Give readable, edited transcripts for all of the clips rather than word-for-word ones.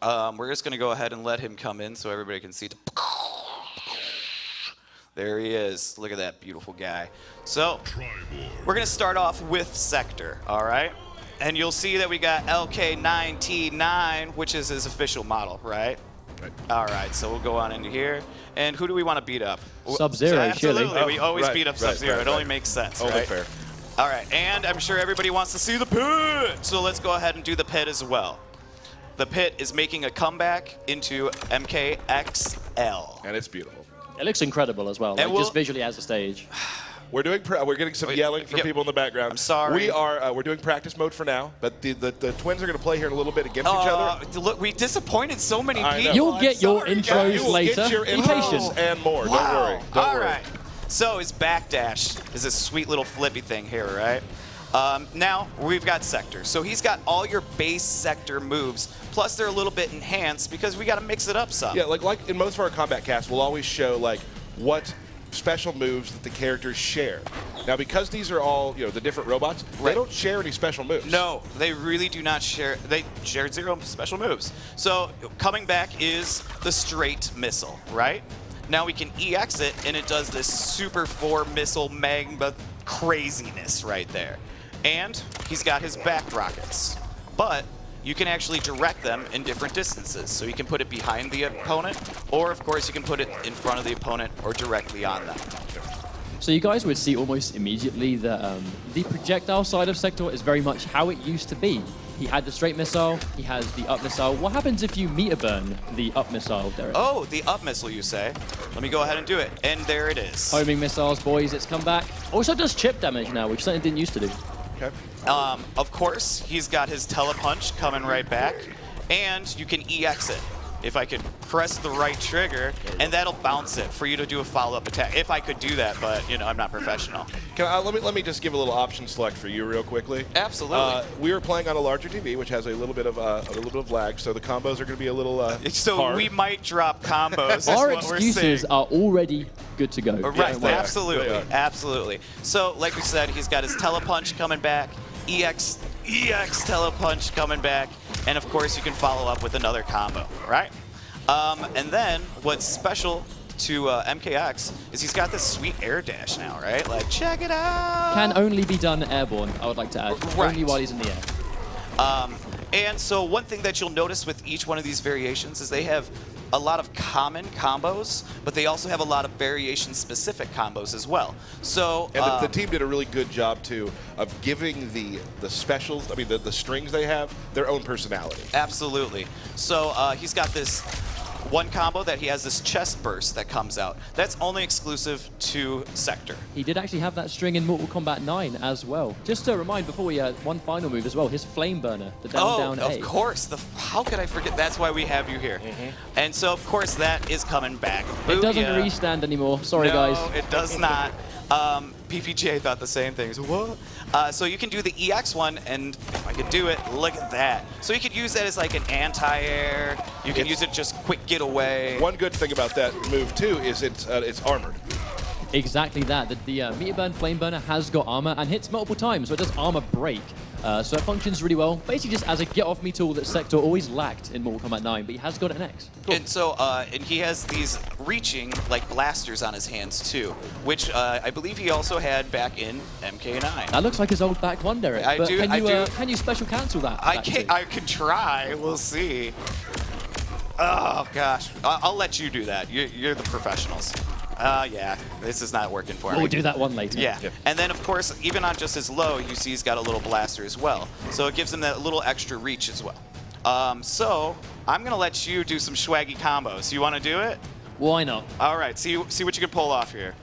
We're just going to go ahead and let him come in so everybody can see. There he is. Look at that beautiful guy. So we're going to start off with Sector, all right? And you'll see that we got LK9T9, which is his official model, right? Right. All right, so we'll go on into here. And who do we want to beat up? Sub-Zero, Absolutely. surely. We always beat up Sub-Zero. right, It only right. makes sense, Only right? fair. All right, and I'm sure everybody wants to see the pit. So let's go ahead and do the pit as well. The pit is making a comeback into MKXL. And it's beautiful. It looks incredible as well, like just visually as a stage. We're getting some yelling from people in the background. I'm sorry. We're doing practice mode for now, but the twins are going to play here in a little bit against each other. Look, we disappointed so many I know. people. You'll I'm get your sorry, intros guys. You will later. get your Be intros patient. and more. Wow. Don't worry. Don't All worry. right. So his backdash is this sweet little flippy thing here, right? Now we've got Sector. So he's got all your base Sector moves, plus they're a little bit enhanced because we got to mix it up some. Yeah, like in most of our combat casts, we'll always show like what special moves that the characters share. Now, because these are all the different robots, they don't share any special moves. No, they really do not share. They share 0 special moves. So coming back is the straight missile, right? Now we can EX it, and it does this Super 4 missile magma craziness right there. And he's got his back rockets, but you can actually direct them in different distances. So you can put it behind the opponent, or of course you can put it in front of the opponent or directly on them. So you guys would see almost immediately that the projectile side of Sector is very much how it used to be. He had the straight missile, he has the up missile. What happens if you meter burn the up missile, Derek? Oh, the up missile, you say? Let me go ahead and do it. And there it is. Homing missiles, boys, it's come back. Also does chip damage now, which something it didn't used to do. Okay. Of course, he's got his telepunch coming right back, and you can EX it. If I could press the right trigger, and that'll bounce it for you to do a follow-up attack. If I could do that, but I'm not professional. Let me just give a little option select for you real quickly. Absolutely. We are playing on a larger TV, which has a little bit of lag, so the combos are going to be a little so hard. we might drop combos. is Our what we're excuses saying. are already good to go. Right, they are. absolutely, They are. absolutely. So, like we said, he's got his telepunch coming back, EX telepunch coming back, and of course you can follow up with another combo, right? And then what's special to MKX is he's got this sweet air dash now, right? Like, check it out. Can only be done airborne, I would like to add. Right. Only while he's in the air. And so one thing that you'll notice with each one of these variations is they have a lot of common combos, but they also have a lot of variation-specific combos as well. So And the team did a really good job, too, of giving the specials, the strings they have, their own personality. Absolutely. So he's got this one combo that he has this chest burst that comes out. That's only exclusive to Sector. He did actually have that string in Mortal Kombat 9 as well. Just to remind, before we one final move as well, his flame burner, the down A. Of course. How could I forget? That's why we have you here. And so, of course, that is coming back. It doesn't Booyah. restand anymore. Sorry, No, guys. it does not. PPJ thought the same thing. So, what? So you can do the EX one, and if I could do it, look at that. So you could use that as like an anti-air. You can use it just quick getaway. One good thing about that move, too, is it's armored. Exactly that. The meter burn flame burner has got armor and hits multiple times, so it does armor break. So it functions really well, basically just as a get-off-me tool that Sector always lacked in Mortal Kombat 9, but he has got it in X. Cool. And so, and he has these reaching like blasters on his hands too, which I believe he also had back in MK9. That looks like his old back one, Derek. I but do- Can I you, do. Can you special cancel that? I can try. We'll see. Oh gosh, I'll let you do that. You're the professionals. Yeah, this is not working for me. We'll do that one later. Yeah. And then, of course, even on just his low, you see he's got a little blaster as well. So it gives him that little extra reach as well. So I'm going to let you do some swaggy combos. You want to do it? Why not? All right. See what you can pull off here.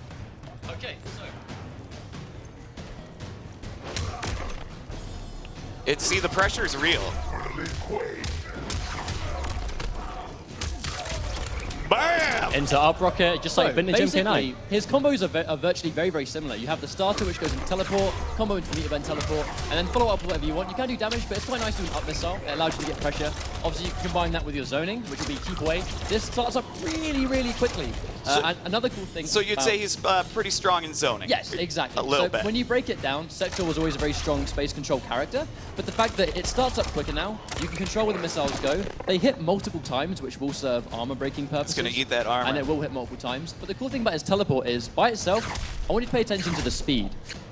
Okay, so. See, the pressure is real. Bam! Into up rocket, just like vintage basically, MK9. His combos are virtually very, very similar. You have the starter, which goes into teleport, combo into meter burn teleport, and then follow up with whatever you want. You can do damage, but it's quite nice to do an up missile. It allows you to get pressure. Obviously, you can combine that with your zoning, which will be keep away. This starts up really, really quickly. And another cool thing. So you'd about- say he's pretty strong in zoning? Yes, exactly. A little so bit. when you break it down, Sector was always a very strong space control character, but the fact that it starts up quicker now, you can control where the missiles go. They hit multiple times, which will serve armor breaking purposes. It's going to eat that armor. And it will hit multiple times. But the cool thing about his teleport is, by itself, I want you to pay attention to the speed.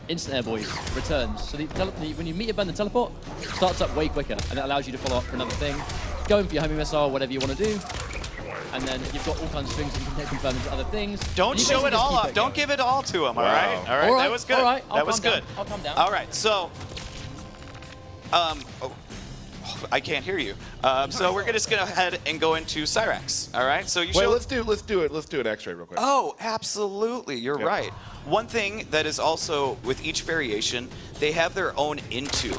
Instant air, boys. Returns. So when you meet a burn, the teleport starts up way quicker, and it allows you to follow up for another thing. Go in for your homing missile, whatever you want to do. And then you've got all kinds of strings that you can take confirm into other things. Don't show basically it just all keep off. it Don't going. give it all to him, all Wow. right? All right, All right, that was good. all right, I'll That was calm down. good. I'll calm down. All right, so... I can't hear you. So we're just going to head and go into Cyrax, all right? So you Wait, showed... let's do an X-ray real quick. Oh, absolutely. You're Yep. right. One thing that is also with each variation, they have their own into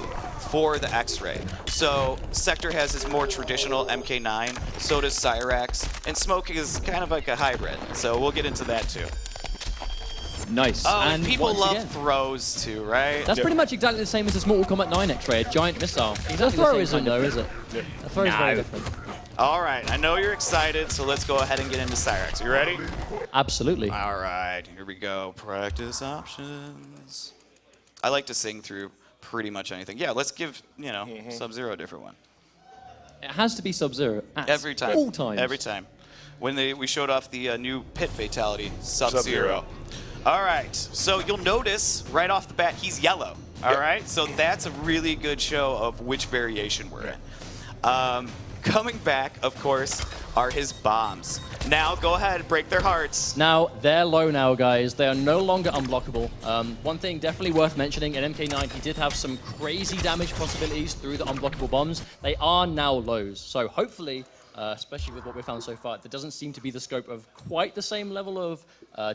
for the X-ray. So Sector has his more traditional MK9, so does Cyrax, and Smoke is kind of like a hybrid. So we'll get into that too. Nice. Oh, and people once love again, throws too, right? that's pretty much exactly the same as this Mortal Kombat 9 X-ray, a giant missile. The throw isn't though, is it? The throw is very different. All right, I know you're excited, so let's go ahead and get into Cyrax. You ready? Absolutely. All right, here we go. Practice options. I like to sing through pretty much anything. Yeah, let's give, Sub-Zero a different one. It has to be Sub-Zero at Every time. all times. Every time. When we showed off the new pit fatality, Sub-Zero. Sub-Zero. All right, so you'll notice right off the bat he's yellow. All Yep. right, so that's a really good show of which variation we're in. Coming back, of course, are his bombs. Now, go ahead, break their hearts. Now, they're low now, guys. They are no longer unblockable. One thing definitely worth mentioning, in MK9, he did have some crazy damage possibilities through the unblockable bombs. They are now lows. So hopefully, especially with what we've found so far, there doesn't seem to be the scope of quite the same level of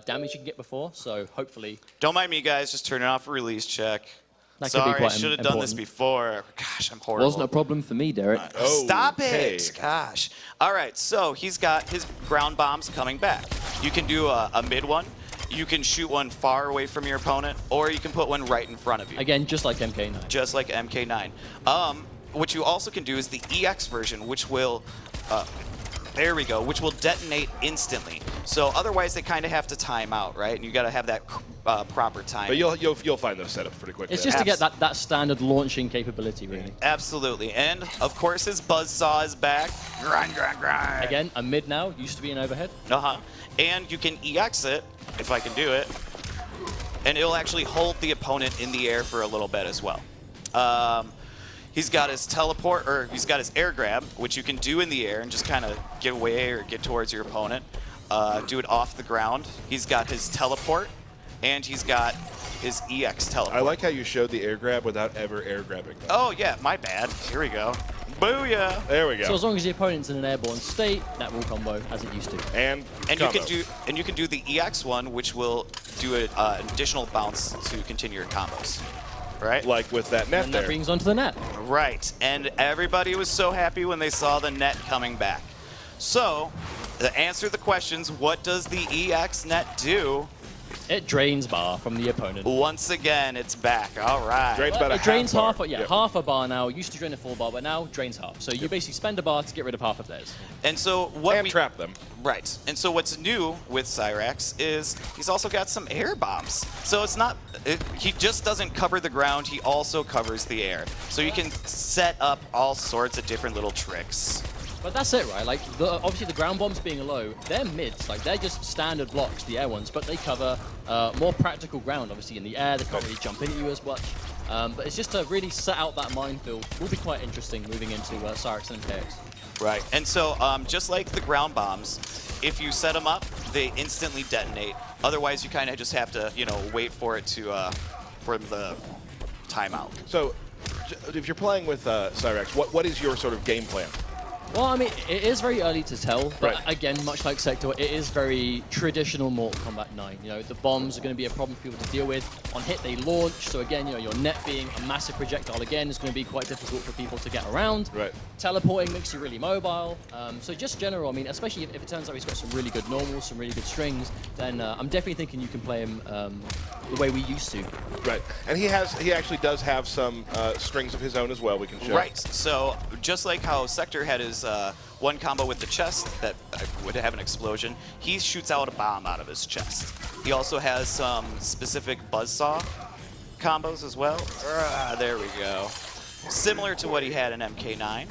damage you can get before. So hopefully... Don't mind me, guys. Just turning off a release check. That could be Sorry, I quite should have done this important. before. Gosh, I'm horrible. Wasn't a problem for me, Derek. Stop Okay. it! Gosh. All right, so he's got his ground bombs coming back. You can do a mid one. You can shoot one far away from your opponent, or you can put one right in front of you. Again, just like MK9. Just like MK9. What you also can do is the EX version, which will... there we go, which will detonate instantly. So otherwise, they kind of have to time out, right? And you got to have that proper time. But you'll find those setups pretty quickly. It's just to get that standard launching capability, really. Absolutely. And, of course, his buzzsaw is back. Grind, grind, grind. Again, a mid now, used to be an overhead. Uh-huh. And you can EX it, if I can do it. And it'll actually hold the opponent in the air for a little bit as well. He's got his teleport, or he's got his air grab, which you can do in the air and just kind of get away or get towards your opponent. Do it off the ground. He's got his teleport, and he's got his EX teleport. I like how you showed the air grab without ever air grabbing them. Oh, yeah, my bad. Here we go. Booyah! There we go. So as long as the opponent's in an airborne state, that will combo as it used to. and You can do the EX one, which will do an additional bounce to continue your combos. Right? like with that net And there. that brings onto the net. Right, and everybody was so happy when they saw the net coming back. So, to answer the questions, what does the EX net do? It drains bar from the opponent. Once again, it's back. All right. Drains about a It drains half half, bar. yeah, Yep. half a bar now. Used to drain a full bar, but now drains half. So you basically spend a bar to get rid of half of theirs. And so what And trap them. Right. And so what's new with Cyrax is he's also got some air bombs. So it's not he just doesn't cover the ground, he also covers the air. So you can set up all sorts of different little tricks. But that's it, right? Like, obviously the ground bombs being low, they're mids. Like, they're just standard blocks, the air ones, but they cover more practical ground, obviously, in the air. They can't really jump into you as much. But it's just to really set out that minefield. Will be quite interesting moving into Cyrax and MKX. Right. And so just like the ground bombs, if you set them up, they instantly detonate. Otherwise, you kind of just have to, wait for it to, for the timeout. So, if you're playing with Cyrax, what is your sort of game plan? Well, I mean, it is very early to tell, but Right. again, much like Sector, it is very traditional Mortal Kombat 9. The bombs are going to be a problem for people to deal with. On hit, they launch, so again, your net being a massive projectile again is going to be quite difficult for people to get around. Right. Teleporting makes you really mobile. So just general, I mean, especially if it turns out he's got some really good normals, some really good strings, then I'm definitely thinking you can play him the way we used to. Right. And he actually does have some strings of his own as well. We can show. Right. So just like how Sector had his has one combo with the chest that would have an explosion. He shoots out a bomb out of his chest. He also has some specific buzzsaw combos as well. There we go. Similar to what he had in MK9.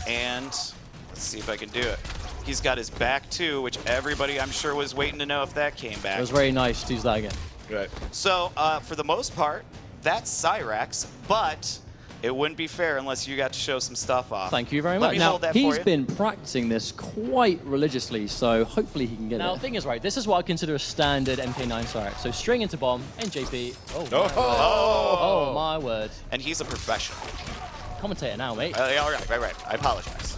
And let's see if I can do it. He's got his back too, which everybody I'm sure was waiting to know if that came back. It was very nice to use that again. Right. So for the most part, that's Cyrax, but it wouldn't be fair unless you got to show some stuff off. Thank you very Let much. me Now, hold that for he's you. been practicing this quite religiously, so hopefully he can get it. Now, the thing is, right, this is what I consider a standard MK9 Cyrax. So string into bomb, NJP. Oh, my word. Oh, my word. And he's a professional. Commentator now, mate. All right. I apologize.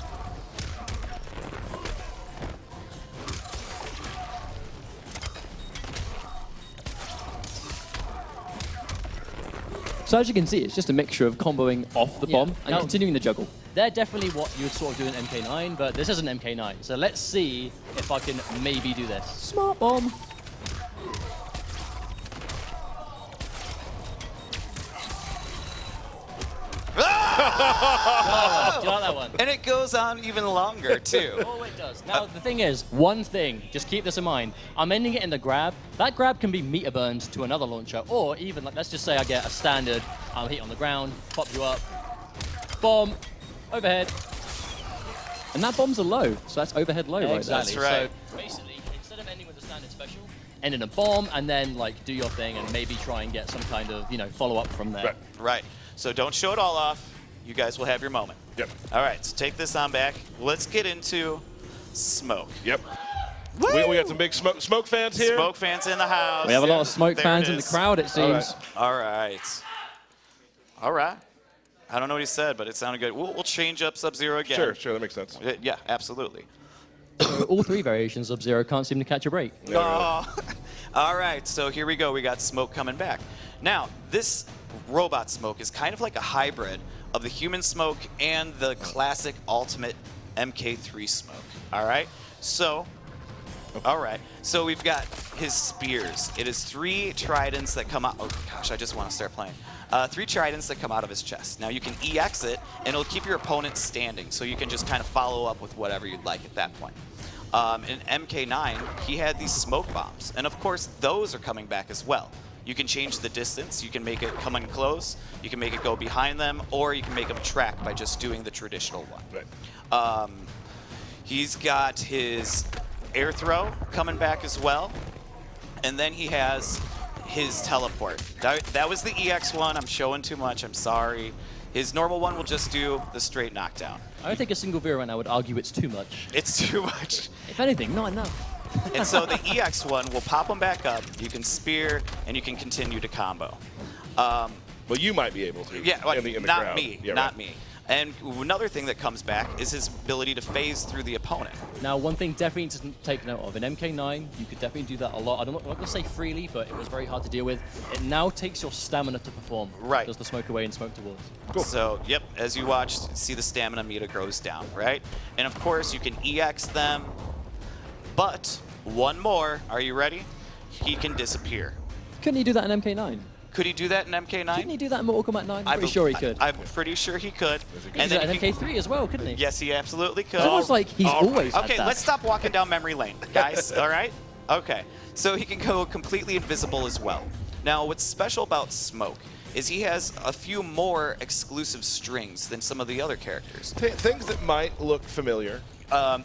So as you can see, it's just a mixture of comboing off the bomb and Now- continuing the juggle. They're definitely what you would sort of do in MK9, but this isn't MK9. So let's see if I can maybe do this. Smart bomb. Do you like that one? And it goes on even longer, too. Oh, it does. Now, the thing is, one thing, just keep this in mind. I'm ending it in the grab. That grab can be meter burned to another launcher, or even, like, let's just say I get a standard heat on the ground, pop you up, bomb, overhead. And that bomb's a low, so that's overhead low right there. Exactly. That's right. So basically, instead of ending with a standard special, end in a bomb, and then, like, do your thing and maybe try and get some kind of, follow-up from there. Right. Right. So don't show it all off. You guys will have your moment. Yep. All right, so take this on back. Let's get into Smoke. Yep. We got some big smoke fans here. Smoke fans in the house. We have a lot of smoke There fans it in the is. crowd, it seems. All right. All right. I don't know what he said, but it sounded good. We'll change up Sub-Zero again. Sure, that makes sense. Yeah, absolutely. All three variations of Zero can't seem to catch a break. Oh. All right, so here we go. We got Smoke coming back. Now, this robot Smoke is kind of like a hybrid of the human Smoke and the classic ultimate MK3 Smoke. All right? So, we've got his spears. It is 3 tridents that come out. Oh, gosh, I just want to start playing. 3 tridents that come out of his chest. Now, you can EX it, and it'll keep your opponent standing, so you can just kind of follow up with whatever you'd like at that point. In MK9, he had these smoke bombs, and of course, those are coming back as well. You can change the distance, you can make it come in close, you can make it go behind them, or you can make them track by just doing the traditional one. Right. He's got his air throw coming back as well, and then he has his teleport. That was the EX one. I'm showing too much, I'm sorry. His normal one will just do the straight knockdown. I don't think a single viewer right now would argue it's too much. It's too much. If anything, not enough. And so the EX one will pop them back up, you can spear, and you can continue to combo. Well, you might be able to. Yeah, well, in the not crowd. me, Yeah, not right. me. And another thing that comes back is his ability to phase through the opponent. Now, one thing definitely to take note of, in MK9, you could definitely do that a lot. I'm not going to say freely, but it was very hard to deal with. It now takes your stamina to perform. Right. Does the smoke away and smoke towards. Cool. So, yep, as you watch, see the stamina meter goes down, right? And of course, you can EX them, but one more, are you ready? He can disappear. Couldn't he do that in MK9? Could he do that in MK9? Didn't he do that in Mortal Kombat 9? I'm pretty sure he could. I'm pretty sure he could. He And did that then in he- MK3 as well, couldn't he? yes, he absolutely could. It's almost like he's always had Okay, that. let's stop walking down memory lane, guys. All right? Okay. So he can go completely invisible as well. Now, what's special about Smoke is he has a few more exclusive strings than some of the other characters. Things that might look familiar.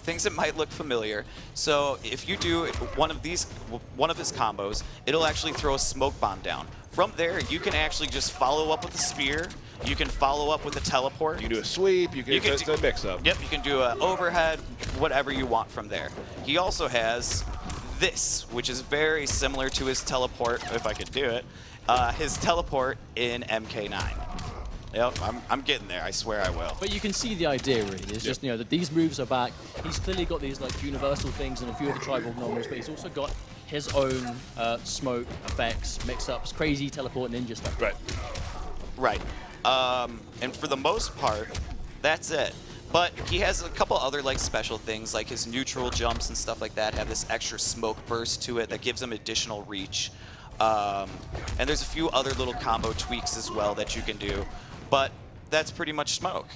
Things that might look familiar. So if you do one of his combos, it'll actually throw a smoke bomb down. From there, you can actually just follow up with a spear. You can follow up with a teleport. You can do a sweep. It's a mix-up. Yep, you can do an overhead, whatever you want from there. He also has this, which is very similar to his teleport, if I could do it, his teleport in MK9. Yep, I'm getting there. I swear I will. But you can see the idea, really. It's just, that these moves are back. He's clearly got these, like, universal things and a few of the tribal normals, but he's also got his own smoke effects, mix-ups, crazy teleport ninja stuff. Right. Right. And for the most part, that's it. But he has a couple other like special things, like his neutral jumps and stuff like that have this extra smoke burst to it that gives him additional reach. And there's a few other little combo tweaks as well that you can do. But that's pretty much Smoke.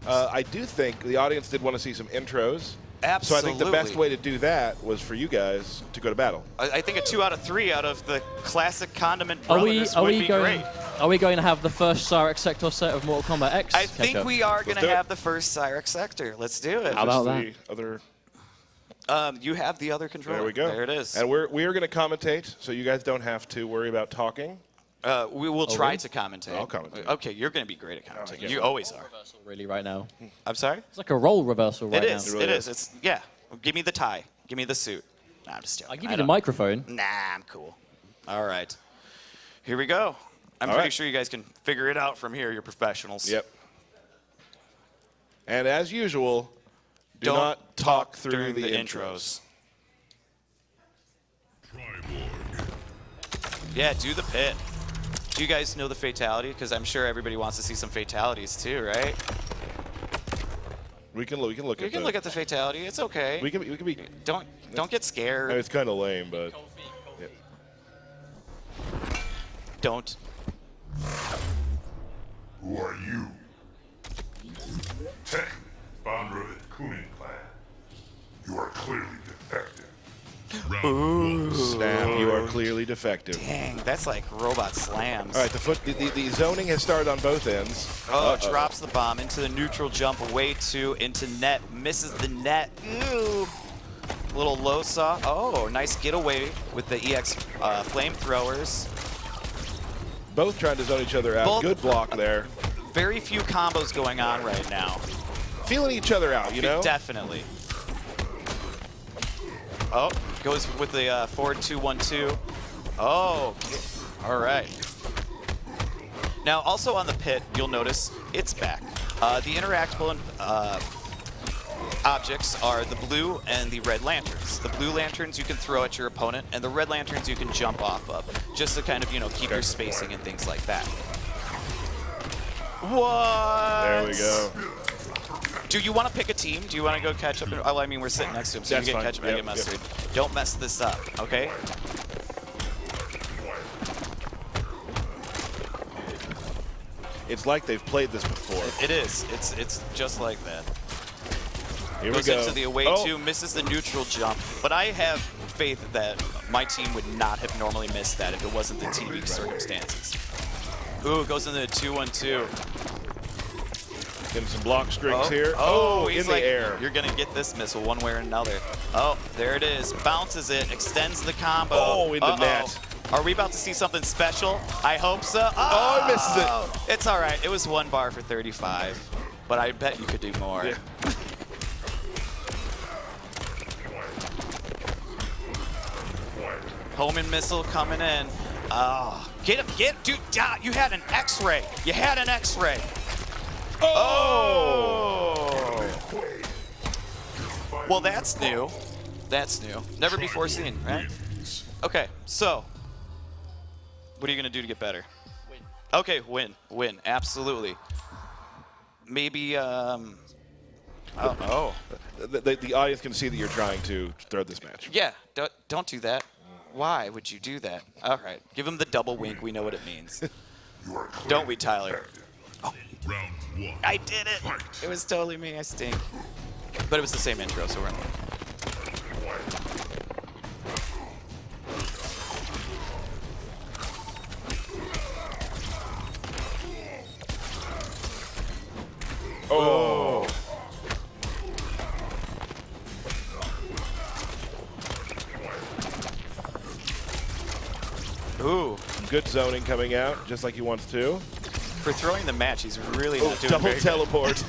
I do think the audience did want to see some intros. Absolutely. So I think the best way to do that was for you guys to go to battle. I think a 2 out of 3 out of the classic Condiment Brothers would be great. Are we going to have the first Cyrex Sector set of Mortal Kombat X? I think Ketchup? we are going do to it. have the first Cyrex Sector. Let's do it. How about Just that? the other. You have the other controller. There we go. There it is. And we are going to commentate, so you guys don't have to worry about talking. We will try really? to commentate. I'll commentate. Okay, you're going to be great at commentating. guess You so. always are. Reversal really right now. I'm sorry? It's like a role reversal right It now. is. really It is. is. It's yeah. Give me the tie. Give me the suit. Nah, I'm just joking. I'll give I you the don't- microphone. Nah, I'm cool. All right. Here we go. I'm All pretty right. sure you guys can figure it out from here. You're professionals. Yep. And as usual, do Don't not talk through during the the intros. Yeah, do the pit. Do you guys know the fatality? Because I'm sure everybody wants to see some fatalities too, right? We can look You can look at the fatality. It's okay. we can be. Don't get scared. I mean, it's kind of lame, but Don't. Who are you? Tech, founder of the Kunin clan. You are clearly defective. snap. You are clearly defective. Dang, that's like robot slams. All right, the zoning has started on both ends. Oh, drops the bomb into the neutral jump, away two, into net, misses the net. Ooh. Little low saw. Oh, nice getaway with the EX flamethrowers. Both trying to zone each other out. Both- Good block there. Very few combos going on right now. Feeling each other out, you know? Definitely. Oh, goes with the forward 2-1-2. Oh, all right. Now, also on the pit, you'll notice it's back. The interactable objects are the blue and the red lanterns. The blue lanterns you can throw at your opponent, and the red lanterns you can jump off of, just to kind of, keep your spacing and things like that. What? There we go. Do you want to pick a team? Do you want to go catch up? Oh, I mean, we're sitting next to him, so That's you can fine. catch up and Yep, get mustard. Don't mess this up, okay? It's like they've played this before. It is. It's just like that. Here we Goes go. into the away Oh, two, misses the neutral jump. But I have faith that my team would not have normally missed that if it wasn't the TV circumstances. Ooh, goes into the 2-1-2. Getting some block strings here. Oh, in he's the like, air. you're gonna get this missile one way or another. Oh, there it is. Bounces it, extends the combo. Oh, in the net. Are we about to see something special? I hope so. Oh, he misses it. It's all right. It was 1 bar for 35, but I bet you could do more. Yeah. Homing missile coming in. Oh, get him, dude. You had an X-ray. You had an X-ray. Oh. Well, that's new. That's new. Never before seen, right? Okay, so what are you gonna do to get better? Win. Okay, win, absolutely. Maybe, oh, The audience can see that you're trying to throw this match. yeah. Don't do that. Why would you do that? All right, give him the double wink. We know what it means. You are clearly Don't we, Tyler? defective. Round one. I did it. It was totally me. I stink. But it was the same intro, so we're in. Oh. Ooh. Good zoning coming out, just like he wants to. For throwing the match, he's really not doing Double very good. teleport.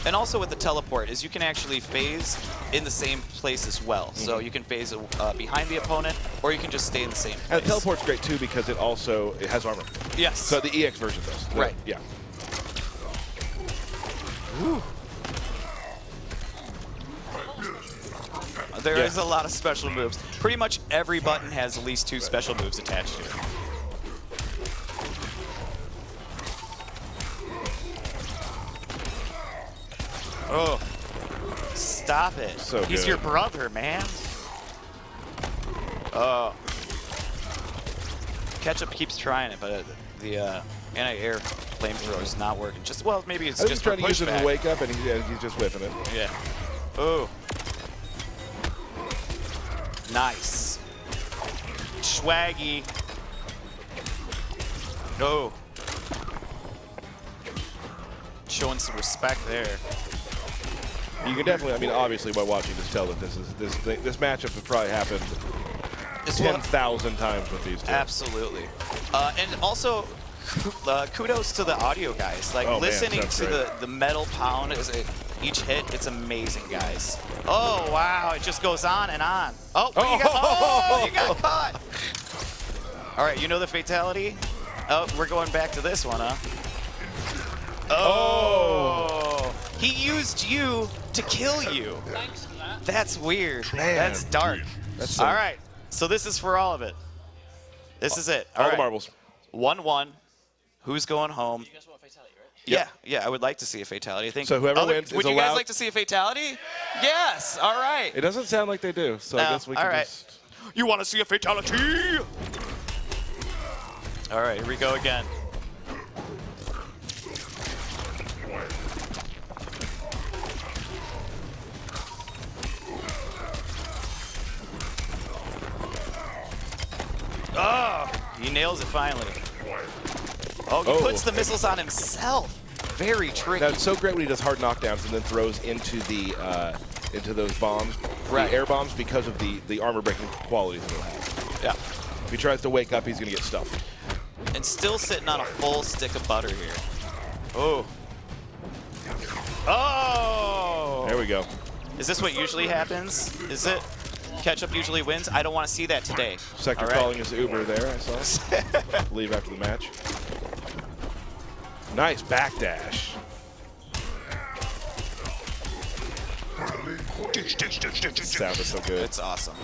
And also with the teleport is you can actually phase in the same place as well. So you can phase behind the opponent, or you can just stay in the same place. And the teleport's great too because it has armor. Yes. So the EX version does. Right. Yeah. There Yeah. is a lot of special moves. Pretty much every button has at least 2 special moves attached to it. Oh. Stop it. So He's good. your brother, man. Oh. Ketchup keeps trying it, but the anti-air Flamethrower's not working. Just well, maybe it's I think just he's trying for to use it as a pushback. wake up, and he's just whiffing it. Yeah. Ooh. Nice. Swaggy. Oh. Showing some respect there. You can definitely, I mean, obviously by watching this, tell that this matchup has probably happened This one- 10,000 times with these two. Absolutely. And also, kudos to the audio guys. Like, Oh, man, listening sounds to great. the metal pound as each hit, it's amazing, guys. Oh, wow. It just goes on and on. Oh, you got caught. All right, you know the fatality? Oh, we're going back to this one, huh? Oh. He used you to kill you. Thanks for that. That's weird. Man, That's dark. That's All right. So this is for all of it. This is it. All right. the marbles. 1-1. Who's going home? You guys want Fatality, right? Yeah, yeah, I would like to see a fatality. I think. So whoever wins is would you guys allowed- like to see a fatality? Yes. All right. It doesn't sound like they do, so I No, guess we all can right. just... You want to see a fatality? All right, here we go again. Oh, he nails it finally. Oh, he Oh. puts the missiles on himself. Very tricky. Now, it's so great when he does hard knockdowns and then throws into the into those bombs, Right. the air bombs, because of the armor breaking qualities that it'll have. Yeah. If he tries to wake up, he's gonna get stuffed. And still sitting on a full stick of butter here. Oh. Oh! There we go. Is this what usually happens? Is it? Ketchup usually wins? I don't want to see that today. Sector All right. calling his Uber there, I saw. Leave after the match. Nice backdash. Sound is so good. It's awesome.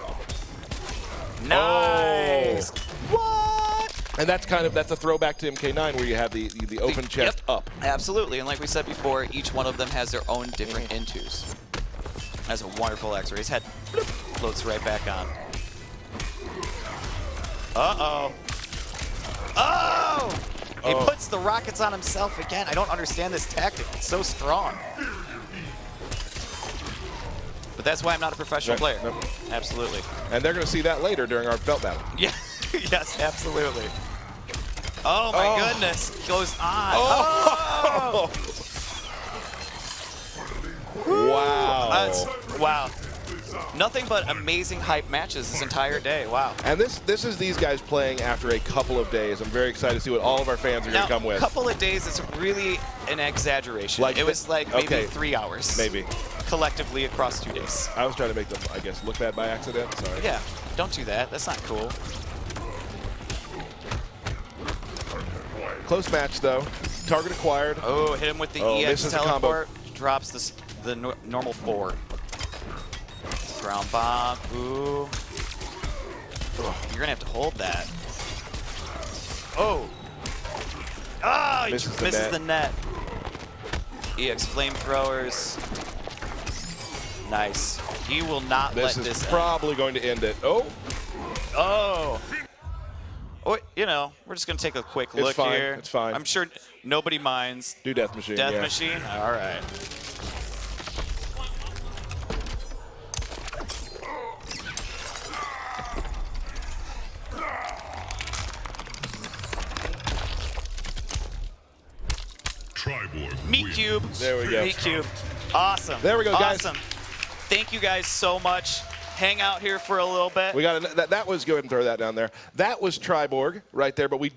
Oh. Nice! What? And that's a throwback to MK9 where you have the open chest Yep. up. Absolutely, and like we said before, each one of them has their own different intos. Has a wonderful X-ray. His head bloop, floats right back on. Uh-oh. Oh! He puts the rockets on himself again. I don't understand this tactic. It's so strong. But that's why I'm not a professional Right, player. nope. Absolutely. And they're going to see that later during our belt battle. Yeah. Yes, absolutely. Oh my Oh. goodness. Goes on. Oh! Wow. Wow. Nothing but amazing hype matches this entire day. Wow. And this is these guys playing after a couple of days. I'm very excited to see what all of our fans are going Now, to come with. a couple of days is really an exaggeration. Like it was like maybe okay. 3 hours. Maybe. Collectively across 2 days. I was trying to make them, I guess, look bad by accident. Sorry. Yeah, don't do that. That's not cool. Close match, though. Target acquired. Oh, hit him with the Oh, EX this is a combo. teleport. Drops the normal 4. Ground bomb. Ooh. You're going to have to hold that. Oh. Ah, he Misses misses the the net. EX flamethrowers. Nice. He will not This let is this end. probably going to end it. Oh, Oh. Oh, you know, we're just going to take a quick It's look fine, here. it's fine. I'm sure nobody minds. do Death Machine. Death yeah. Machine? All right. TRIBORG Meat wins. Cube. There we go. Meat Cube. Awesome. There we go, guys. Awesome. Thank you guys so much. Hang out here for a little bit. We got that was, go ahead and throw that down there. That was TRIBORG right there, but we